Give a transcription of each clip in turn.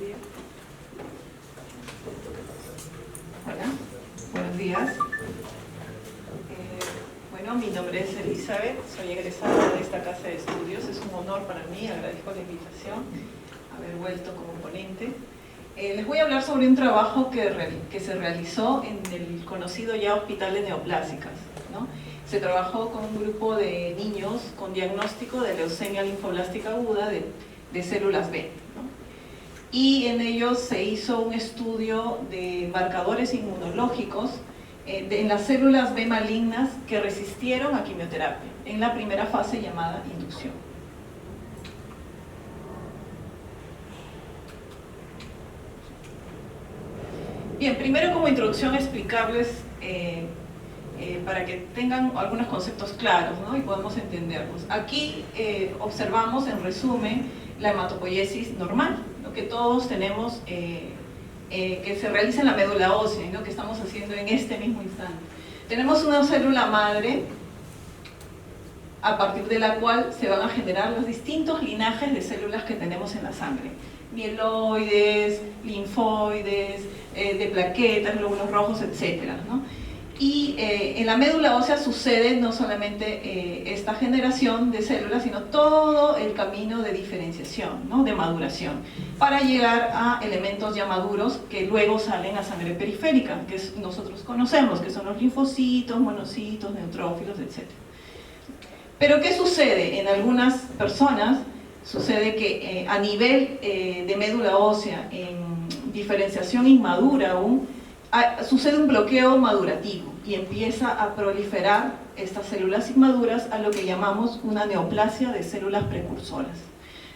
días. Hola, buenos días. Bueno, mi nombre es Elizabeth, soy egresada de esta casa de estudios. Es un honor para mí, agradezco la invitación, haber vuelto como ponente. Les voy a hablar sobre un trabajo que se realizó en el conocido ya Hospital de Neoplásicas, ¿no? Se trabajó con un grupo de niños con diagnóstico de leucemia linfoblástica aguda de células B, ¿no? Y en ellos se hizo un estudio de marcadores inmunológicos en las células B malignas que resistieron a quimioterapia, en la primera fase llamada inducción. Bien, primero como introducción explicarles para que tengan algunos conceptos claros, ¿no? Y podemos entenderlos. Aquí observamos en resumen la hematopoiesis normal, ¿no? Que todos tenemos, que se realiza en la médula ósea, ¿no? Que estamos haciendo en este mismo instante. Tenemos una célula madre a partir de la cual se van a generar los distintos linajes de células que tenemos en la sangre: mieloides, linfoides, de plaquetas, glóbulos rojos, etcétera, ¿no? Y en la médula ósea sucede no solamente esta generación de células, sino todo el camino de diferenciación, ¿no? De maduración, para llegar a elementos ya maduros que luego salen a sangre periférica, que nosotros conocemos, que son los linfocitos, monocitos, neutrófilos, etcétera. Pero ¿qué sucede? En algunas personas sucede que a nivel de médula ósea, en diferenciación inmadura aún, sucede un bloqueo madurativo y empieza a proliferar estas células inmaduras a lo que llamamos una neoplasia de células precursoras,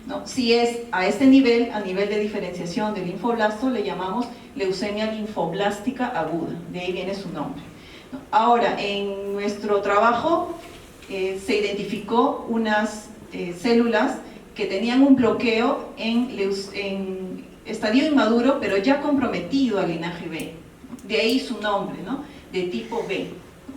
¿no? Si es a este nivel, a nivel de diferenciación del linfoblasto, le llamamos leucemia linfoblástica aguda, de ahí viene su nombre, ¿no? Ahora, en nuestro trabajo se identificó unas células que tenían un bloqueo en estadio inmaduro, pero ya comprometido al linaje B. De ahí su nombre, ¿no? De tipo B,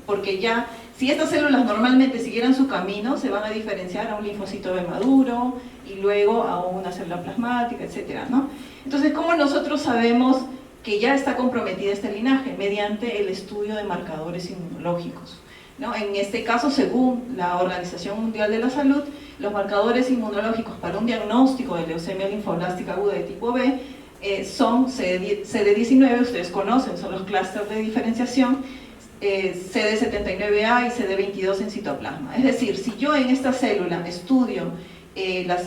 porque ya, si estas células normalmente siguieran su camino, se van a diferenciar a un linfocito B maduro y luego a una célula plasmática, etcétera, ¿no? Entonces, ¿cómo nosotros sabemos que ya está comprometida este linaje? Mediante el estudio de marcadores inmunológicos, ¿no? En este caso, según la Organización Mundial de la Salud, los inmunológicos para un diagnóstico de leucemia linfoblástica aguda de tipo B son CD19, ustedes conocen, son los clústeres de diferenciación, CD79A y CD22 en citoplasma. Es decir, si yo en esta célula estudio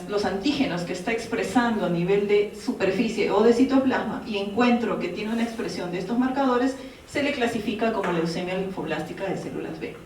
los antígenos que está expresando a nivel de superficie o de citoplasma y encuentro que tiene una expresión de estos marcadores, se le clasifica como leucemia linfoblástica de células B.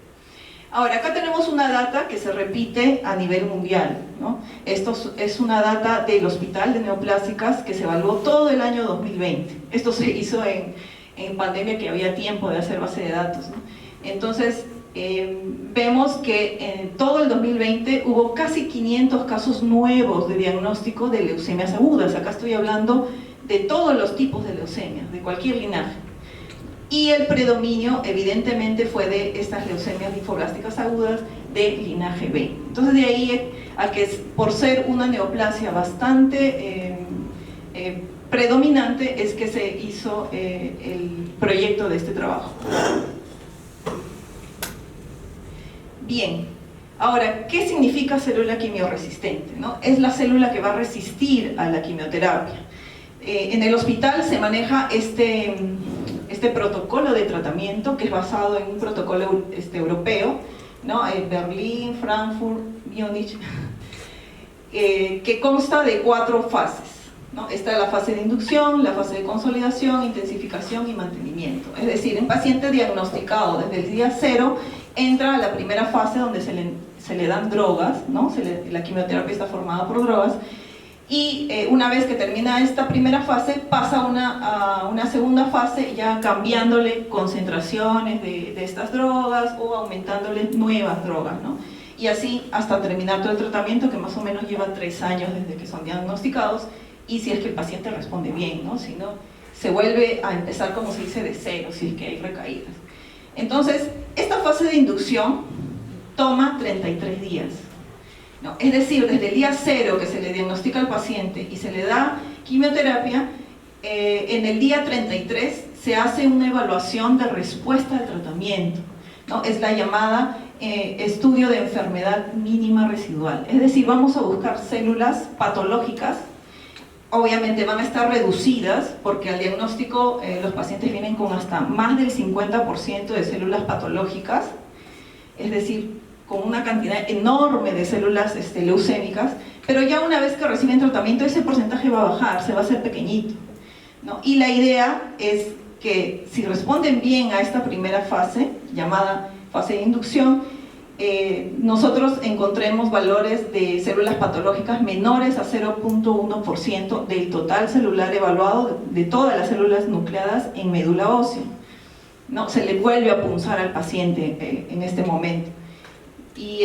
Ahora, acá tenemos una data que se repite a nivel mundial, ¿no? Esto es una data del Hospital de Neoplásicas que se evaluó todo el año 2020. Esto se hizo en pandemia, que había tiempo de hacer base de datos, ¿no? Entonces, vemos que en todo el 2020 hubo casi 500 casos nuevos de diagnóstico de leucemias agudas. Acá estoy hablando de todos los tipos de leucemias, de cualquier linaje. Y el predominio evidentemente fue de estas leucemias linfoblásticas agudas de linaje B. Entonces de ahí a que por ser una neoplasia bastante predominante es que se hizo el proyecto de este trabajo. Bien, ahora, ¿qué significa célula quimioresistente, ¿no? Es la célula que va a resistir a la quimioterapia. En el hospital se maneja este protocolo de tratamiento, que es basado en un protocolo europeo, ¿no? Berlín, Frankfurt, Múnich, que consta de 4 fases, ¿no? Está la fase de inducción, la fase de consolidación, intensificación y mantenimiento. Es decir, un paciente diagnosticado desde el día 0 entra a la primera fase donde se le dan drogas, ¿no? La quimioterapia está formada por drogas. Y una vez que termina esta primera fase, pasa a una segunda fase, ya cambiándole concentraciones de estas drogas o aumentándole nuevas drogas, ¿no? Y así hasta terminar todo el tratamiento, que más o menos lleva 3 años desde que son diagnosticados, y si es que el paciente responde bien, ¿no? Si no, se vuelve a empezar, como se dice, de cero, si es que hay recaídas. Entonces, esta fase de inducción toma 33 días. ¿No? Es decir, desde el día 0 que se le diagnostica al paciente y se le da quimioterapia, en el día 33 se hace una evaluación de respuesta al tratamiento, ¿no? Es la llamada estudio de enfermedad mínima residual. Es decir, vamos a buscar células patológicas. Obviamente van a estar reducidas porque al diagnóstico los pacientes vienen con hasta más del 50% de células patológicas, es decir, con una cantidad enorme de células leucémicas, pero ya una vez que reciben tratamiento ese porcentaje va a bajar, se va a hacer pequeñito, ¿no? Y la idea es que si responden bien a esta primera fase, llamada fase de inducción, nosotros encontremos valores de células patológicas menores a 0.1% del total celular evaluado de todas las células nucleadas en médula ósea, ¿no? Se le vuelve a punzar al paciente en este momento. Y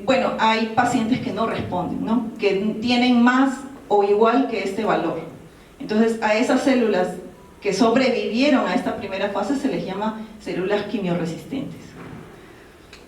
bueno, hay pacientes que no responden, ¿no? Que tienen más o igual que este valor. Entonces a esas células que sobrevivieron a esta primera fase se les llama células quimioresistentes.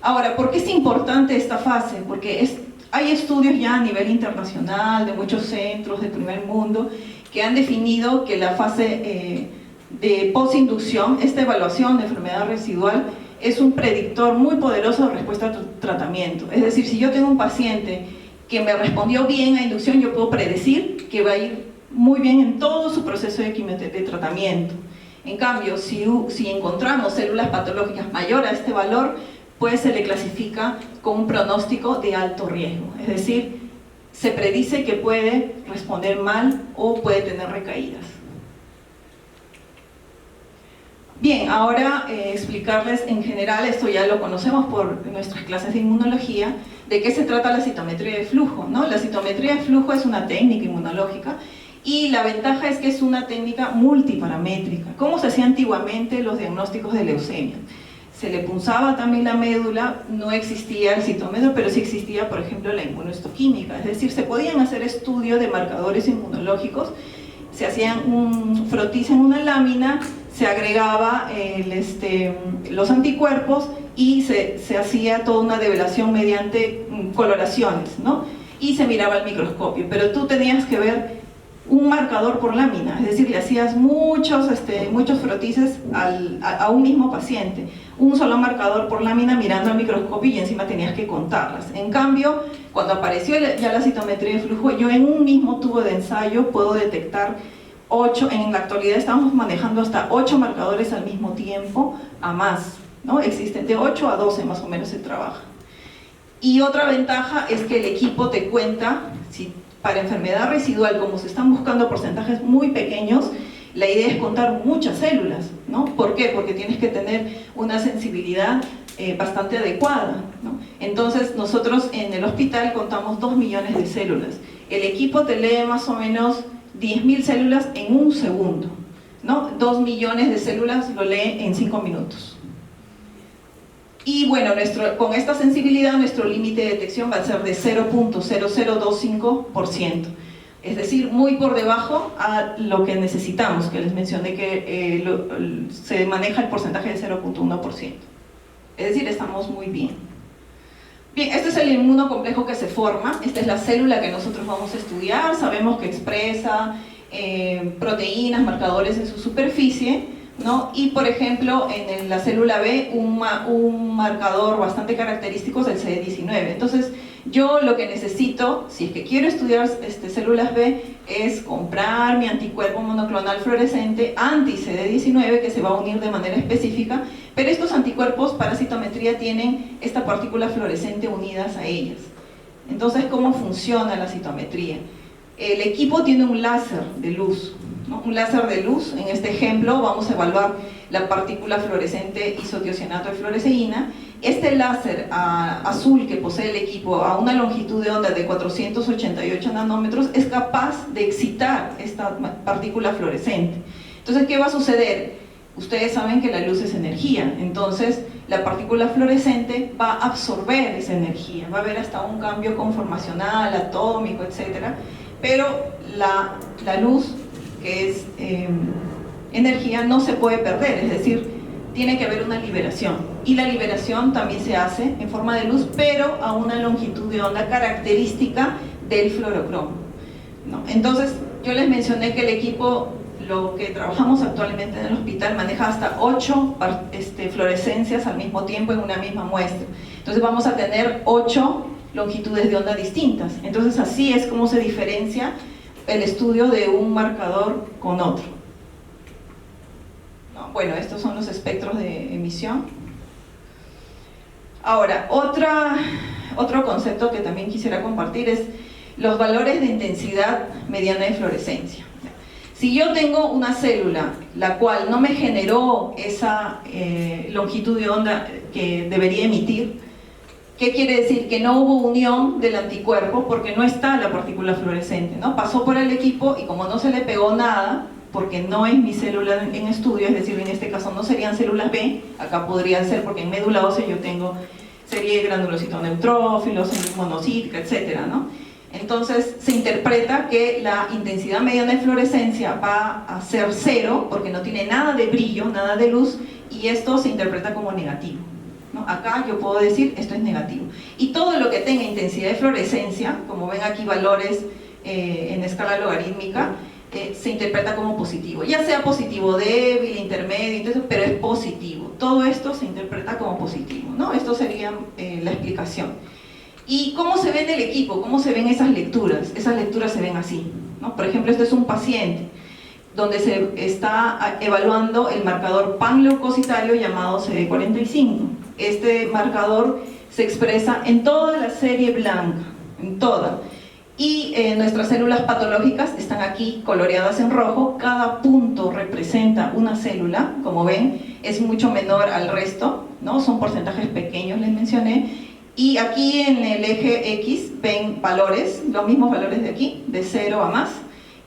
Ahora, ¿por qué es importante esta fase? Porque hay estudios ya a nivel internacional, de muchos centros del primer mundo, que han definido que la fase de postinducción, esta evaluación de enfermedad residual, es un predictor muy poderoso de respuesta al tratamiento. Es decir, si yo tengo un paciente que me respondió bien a inducción, yo puedo predecir que va a ir muy bien en todo su proceso de tratamiento. En cambio, si encontramos células patológicas mayor a este valor, pues se le clasifica con un pronóstico de alto riesgo. Es decir, se predice que puede responder mal o puede tener recaídas. Bien, ahora explicarles en general, esto ya lo conocemos por nuestras clases de inmunología, de qué se trata la citometría de flujo, ¿no? La citometría de flujo es una técnica inmunológica y la ventaja es que es una técnica multiparamétrica. ¿Cómo se hacía antiguamente los diagnósticos de leucemia? Se le punzaba también la médula, no existía el citómetro, pero sí existía, por ejemplo, la inmunohistoquímica. Es decir, se podían hacer estudios de marcadores inmunológicos, se hacían un frotis en una lámina, se agregaba los anticuerpos y se hacía toda una develación mediante coloraciones, ¿no? Y se miraba al microscopio, pero tú tenías que ver un marcador por lámina, es decir, le hacías muchos frotices a un mismo paciente, un solo marcador por lámina mirando al microscopio y encima tenías que contarlas. En cambio, cuando apareció ya la citometría de flujo, yo en un mismo tubo de ensayo puedo detectar 8, en la actualidad estamos manejando hasta 8 marcadores al mismo tiempo, a más, ¿no? Existen de 8 a 12 más o menos se trabaja. Y otra ventaja es que el equipo te cuenta, si para enfermedad residual, como se están buscando porcentajes muy pequeños, la idea es contar muchas células, ¿no? ¿Por qué? Porque tienes que tener una sensibilidad bastante adecuada, ¿no? Entonces nosotros en el hospital contamos 2 millones de células. El equipo te lee más o menos 10.000 células en un segundo, ¿no? 2 millones de células lo lee en 5 minutos. Y bueno, con esta sensibilidad nuestro límite de detección va a ser de 0.0025%, es decir, muy por debajo a lo que necesitamos, que les mencioné que se maneja el porcentaje de 0.1%. Es decir, estamos muy bien. Bien, este es el inmunocomplejo que se forma, esta es la célula que nosotros vamos a estudiar, sabemos que expresa proteínas, marcadores en su superficie, ¿no? Y por ejemplo en la célula B un marcador bastante característico es el CD19. Entonces yo lo que necesito, si es que quiero estudiar células B, es comprar mi anticuerpo monoclonal fluorescente anti-CD19 que se va a unir de manera específica, pero estos anticuerpos para citometría tienen esta partícula fluorescente unidas a ellas. Entonces, ¿cómo funciona la citometría? El equipo tiene un láser de luz, ¿no? Un láser de luz, en este ejemplo vamos a evaluar la partícula fluorescente isotiocianato de fluoresceína. Este láser azul que posee el equipo a una longitud de onda de 488 nanómetros es capaz de excitar esta partícula fluorescente. Entonces, ¿qué va a suceder? Ustedes saben que la luz es energía, entonces la partícula fluorescente va a absorber esa energía, va a haber hasta un cambio conformacional, atómico, etc. Pero la luz, que es energía, no se puede perder, es decir, tiene que haber una liberación. Y la liberación también se hace en forma de luz, pero a una longitud de onda característica del fluorocromo, ¿no? Entonces, Yo les mencioné que el equipo, lo que trabajamos actualmente en el hospital, maneja hasta 8 fluorescencias al mismo tiempo en una misma muestra. Entonces vamos a tener 8 longitudes de onda distintas. Entonces así es como se diferencia el estudio de un marcador con otro. ¿No? Bueno, estos son los espectros de emisión. Ahora, otro concepto que también quisiera compartir es los valores de intensidad mediana de fluorescencia. Si yo tengo una célula la cual no me generó esa longitud de onda que debería emitir, ¿qué quiere decir? Que no hubo unión del anticuerpo porque no está la partícula fluorescente, ¿no? Pasó por el equipo y como no se le pegó nada, porque no es mi célula en estudio, es decir, en este caso no serían células B, acá podrían ser porque en médula ósea yo tengo serie de granulocito neutrófilos, monocítica, etcétera, ¿no? Entonces se interpreta que la intensidad mediana de fluorescencia va a ser 0 porque no tiene nada de brillo, nada de luz, y esto se interpreta como negativo, ¿no? Acá yo puedo decir esto es negativo. Y todo lo que tenga intensidad de fluorescencia, como ven aquí valores en escala logarítmica, se interpreta como positivo, ya sea positivo débil, intermedio, entonces, pero es positivo. Todo esto se interpreta como positivo, ¿no? Esto sería la explicación. ¿Y cómo se ve en el equipo? ¿Cómo se ven esas lecturas? Esas lecturas se ven así, ¿no? Por ejemplo, este es un paciente donde se está evaluando el marcador panleucocitario llamado CD45. Este marcador se expresa en toda la serie blanca, en toda. Y nuestras células patológicas están aquí coloreadas en rojo. Cada punto representa una célula, como ven, es mucho menor al resto, ¿no? Son porcentajes pequeños, les mencioné. Y aquí en el eje X ven valores, los mismos valores de aquí, de 0 a más.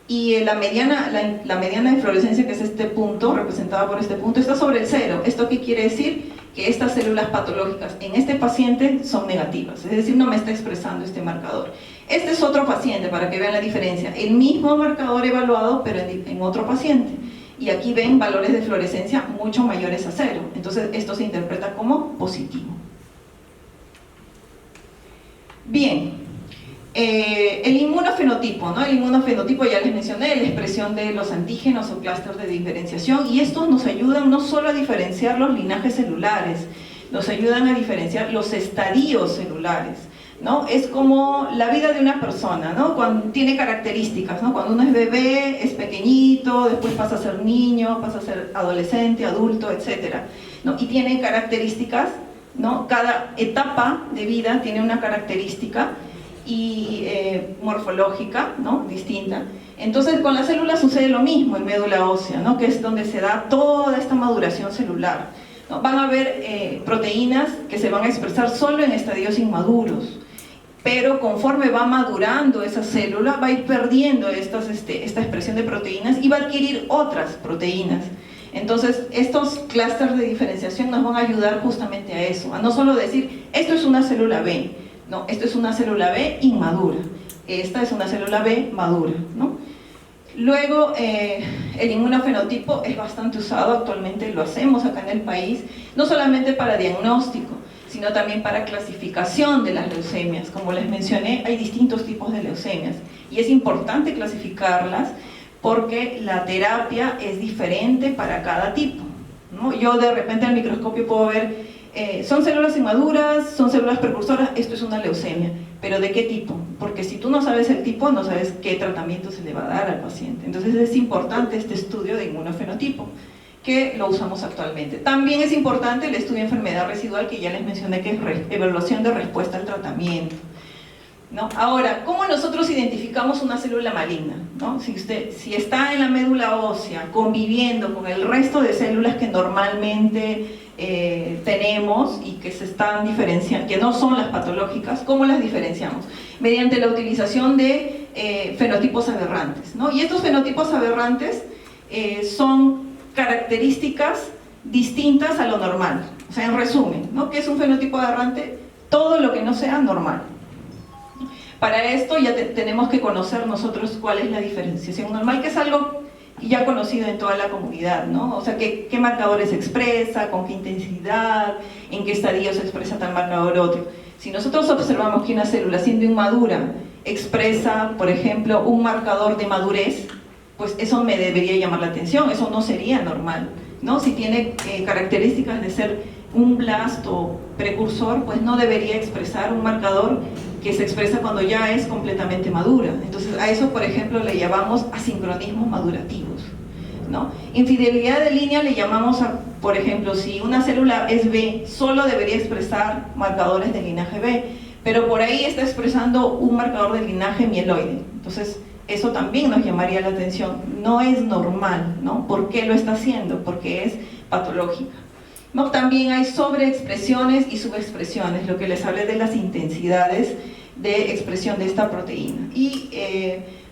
Y la mediana de fluorescencia, que es este punto, representada por este punto, está sobre el 0. ¿Esto qué quiere decir? Que estas células patológicas en este paciente son negativas, es decir, no me está expresando este marcador. Este es otro paciente, para que vean la diferencia. El mismo marcador evaluado, pero en otro paciente. Y aquí ven valores de fluorescencia mucho mayores a 0. Entonces, esto se interpreta como positivo. Bien, el inmunofenotipo, ¿no? El inmunofenotipo ya les mencioné, la expresión de los antígenos o clústeres de diferenciación, y estos nos ayudan no solo a diferenciar los linajes celulares, nos ayudan a diferenciar los estadios celulares, ¿no? Es como la vida de una persona, ¿no? Cuando tiene características, ¿no? Cuando uno es bebé, es pequeñito, después pasa a ser niño, pasa a ser adolescente, adulto, etcétera, ¿no? Y tienen características, ¿no? Cada etapa de vida tiene una característica y morfológica, ¿no? Distinta. Entonces con las células sucede lo mismo en médula ósea, ¿no? Que es donde se da toda esta maduración celular, ¿no? Van a haber proteínas que se van a expresar solo en estadios inmaduros, pero conforme va madurando esa célula va a ir perdiendo esta expresión de proteínas y va a adquirir otras proteínas. Entonces estos clústeres de diferenciación nos van a ayudar justamente a eso, a no solo decir esto es una célula B, no, esto es una célula B inmadura, esta es una célula B madura, ¿no? Luego el inmunofenotipo es bastante usado actualmente, lo hacemos acá en el país, no solamente para diagnóstico, sino también para clasificación de las leucemias. Como les mencioné, hay distintos tipos de leucemias y es importante clasificarlas porque la terapia es diferente para cada tipo, ¿no? Yo de repente al microscopio puedo ver, son células inmaduras, son células precursoras, esto es una leucemia, pero ¿de qué tipo? Porque si tú no sabes el tipo, no sabes qué tratamiento se le va a dar al paciente. Entonces es importante este estudio de inmunofenotipo, que lo usamos actualmente. También es importante el estudio de enfermedad residual, que ya les mencioné, que es evaluación de respuesta al tratamiento, ¿no? Ahora, ¿cómo nosotros identificamos una célula maligna, ¿no? Si está en la médula ósea conviviendo con el resto de células que normalmente tenemos y que se están diferenciando, que no son las patológicas, ¿cómo las diferenciamos? Mediante la utilización de fenotipos aberrantes, ¿no? Y estos fenotipos aberrantes son características distintas a lo normal. O sea, en resumen, ¿no? ¿Qué es un fenotipo aberrante? Todo lo que no sea normal. Para esto ya tenemos que conocer nosotros cuál es la diferenciación normal, que es algo ya conocido en toda la comunidad, ¿no? O sea, qué marcadores se expresa, con qué intensidad, en qué estadio se expresa tal marcador otro. Si nosotros observamos que una célula siendo inmadura expresa, por ejemplo, un marcador de madurez, pues eso me debería llamar la atención, eso no sería normal, ¿no? Si tiene características de ser un blasto precursor, pues no debería expresar un marcador que se expresa cuando ya es completamente madura. Entonces a eso, por ejemplo, le llamamos asincronismos madurativos, ¿no? Infidelidad de línea le llamamos a, por ejemplo, si una célula es B, solo debería expresar marcadores de linaje B, pero por ahí está expresando un marcador de linaje mieloide. Entonces eso también nos llamaría la atención. No es normal, ¿no? ¿Por qué lo está haciendo? Porque es patológica, ¿no? También hay sobreexpresiones y subexpresiones, lo que les hablé de las intensidades de expresión de esta proteína. Y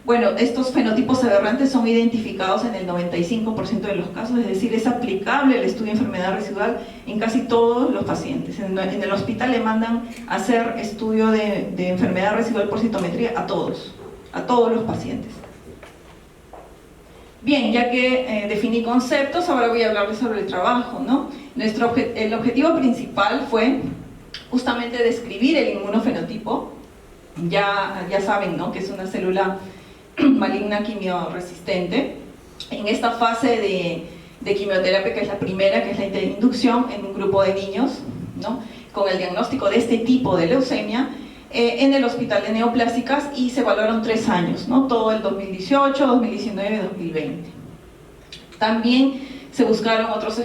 bueno, estos fenotipos aberrantes son identificados en el 95% de los casos, es decir, es aplicable el estudio de enfermedad residual en casi todos los pacientes. En el hospital le mandan a hacer estudio de enfermedad residual por citometría a todos los pacientes. Bien, ya que definí conceptos, ahora voy a hablarles sobre el trabajo, ¿no? El objetivo principal fue justamente describir el inmunofenotipo. Ya saben, ¿no?, que es una célula maligna quimioresistente. En esta fase de quimioterapia, que es la primera, que es la inducción en un grupo de niños, ¿no?, con el diagnóstico de este tipo de leucemia, en el hospital de neoplásicas, y se evaluaron 3 años, ¿no?, todo el 2018, 2019 y 2020. También se buscaron otros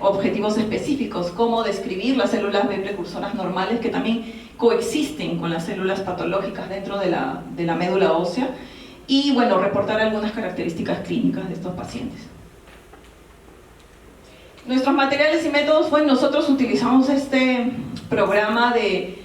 objetivos específicos, como describir las células B precursoras normales que también coexisten con las células patológicas dentro de la médula ósea, y bueno, reportar algunas características clínicas de estos pacientes. Nuestros materiales y métodos, bueno, nosotros utilizamos este programa de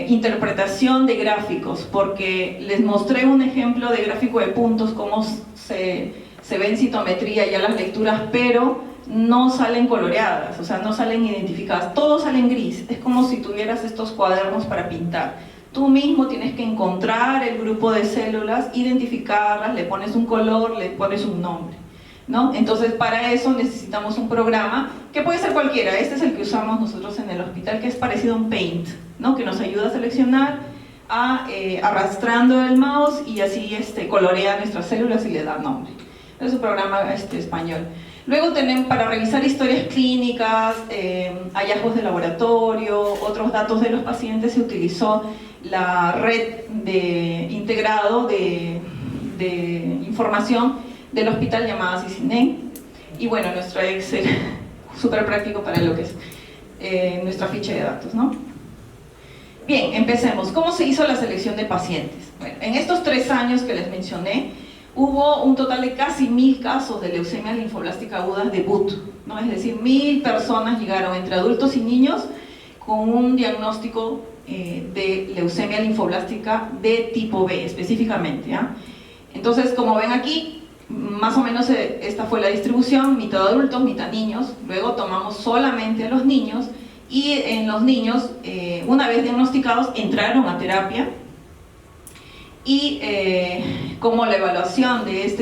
interpretación de gráficos, porque les mostré un ejemplo de gráfico de puntos, cómo se ve en citometría ya las lecturas, pero no salen coloreadas, o sea, no salen identificadas, todo sale en gris. Es como si tuvieras estos cuadernos para pintar. Tú mismo tienes que encontrar el grupo de células, identificarlas, le pones un color, le pones un nombre, ¿no? Entonces, para eso necesitamos un programa que puede ser cualquiera. Este es el que usamos nosotros en el hospital, que es parecido a un Paint, ¿no?, que nos ayuda a seleccionar, arrastrando el mouse, y así colorea nuestras células y le da nombre. Es un programa español. Luego tenemos para revisar historias clínicas, hallazgos de laboratorio, otros datos de los pacientes. Se utilizó la red integrado de información del hospital llamada CICINEM, y bueno, nuestro Excel, súper práctico para lo que es nuestra ficha de datos, ¿no? Bien, empecemos. ¿Cómo se hizo la selección de pacientes? Bueno, en estos 3 años que les mencioné, hubo un total de casi 1000 casos de leucemia linfoblástica aguda debut, ¿no? Es decir, 1000 personas llegaron, entre adultos y niños, con un diagnóstico de leucemia linfoblástica de tipo B específicamente, ¿ya? Entonces, como ven aquí, más o menos esta fue la distribución: mitad adultos, mitad niños. Luego tomamos solamente a los niños, y en los niños, una vez diagnosticados, entraron a terapia, y como la evaluación de este